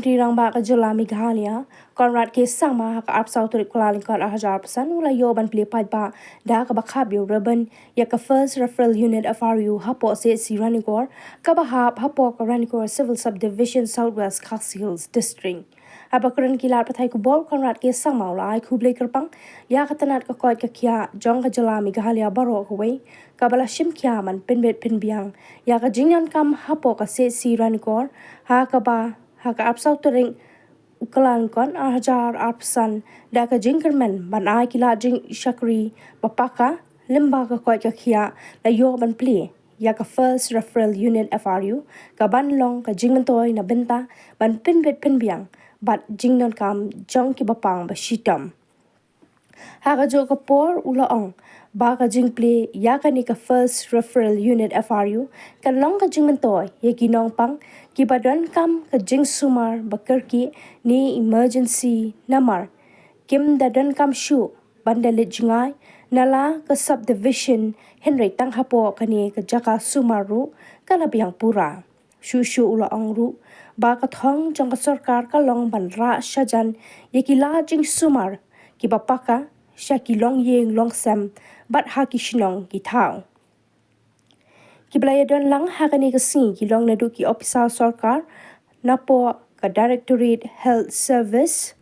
Menteri Rangba ka Jula Meghalaya, Conrad ke sama ka Apsau Turik Kulalingkot 100% ula yoban pelipad ba da ka Khap Ribon ya ka first referral unit FRU Hapoh se si Ranikor ka bahap Hapoh ka Ranikor Civil Subdivision Southwest Khas Hills District. Abakuran kilat pathai ku bol Conrad ke sama ula ai kublai kerpang ya ka tanat ka koi ka kia jong ka Jula Meghalaya baro ka wei ka bala shim kia man pinbet pinbiang ya ka jingnan kam Hapoh ka se si Ranikor ha ka ba haka apsau turing ukalan kon 100% da ka jingkermen ban ai kila jing shakri bapaka limba ka koi ka khia la yo ban pli ya ka first referral unit FRU ka ban long ka jingmentoi na benta ban pinbet pinbiang bat jingnon kam jong ki bapang ba shitam haka jo ka por ula ong ba ka jingple ya ka ni ka first referral unit FRU ka long ka jingmentoy ya ki nong pang ki badon kam ka jing sumar bakar ki ni emergency namar kim da don kam shu bandalit jingai nala ka subdivision henry tang Hapoh ka ni ka jaka sumaru ka labiang pura shu ula ong ru ba ka thong jong ka sarkar ka long ban ra shajan ya ki la jing sumar ki bapaka Shaki long yeng long sam bat haki shinong ki thao. Ki blaya don lang hakani ka singi ki long nadu ki ofisa sarkar napo ka Directorate Health Service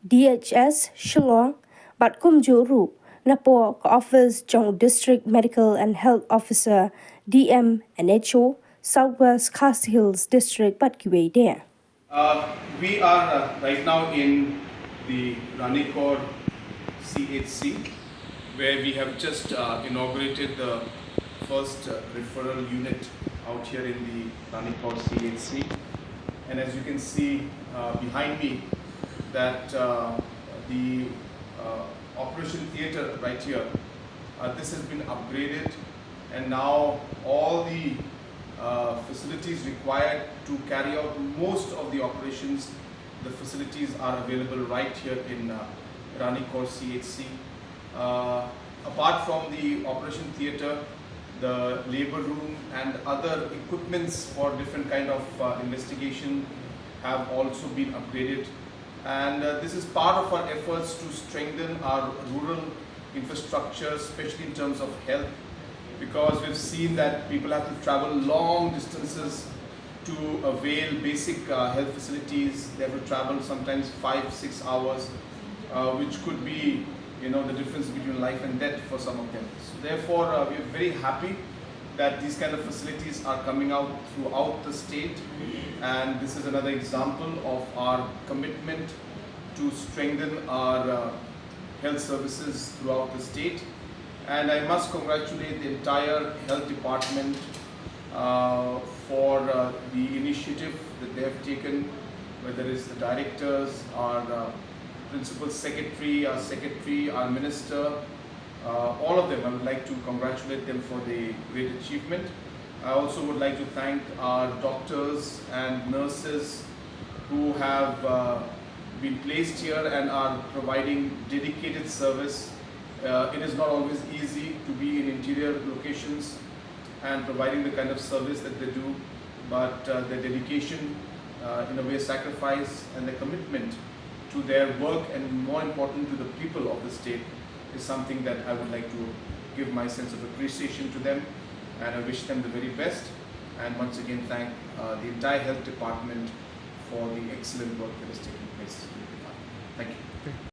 DHS Shillong bat kumju ru napo ka office jong District Medical and Health Officer DM NHO Southwest Khas Hills District bat kiwe there. We are right now in the Ranikor CHC, where we have just inaugurated the first referral unit out here in the Ranikor CHC. And as you can see behind me, that the operation theatre right here, this has been upgraded, and now all the facilities required to carry out most of the operations, the facilities are available right here in Ranikor CHC. Apart from the operation theatre, the labor room and other equipments for different kind of investigation have also been upgraded, and this is part of our efforts to strengthen our rural infrastructure, especially in terms of health, because we've seen that people have to travel long distances to avail basic health facilities. They have to travel sometimes 5-6 hours, which could be, the difference between life and death for some of them. So therefore, we are very happy that these kind of facilities are coming out throughout the state, and this is another example of our commitment to strengthen our health services throughout the state. And I must congratulate the entire health department for the initiative that they have taken, whether it's the directors, our principal secretary, our minister, all of them. I would like to congratulate them for the great achievement. I also would like to thank our doctors and nurses who have been placed here and are providing dedicated service. It is not always easy to be in interior locations and providing the kind of service that they do, but their dedication, in a way sacrifice, and the commitment to their work, and more important to the people of the state, is something that I would like to give my sense of appreciation to them, and I wish them the very best, and once again thank the entire health department for the excellent work that is taking place in the department. Thank you.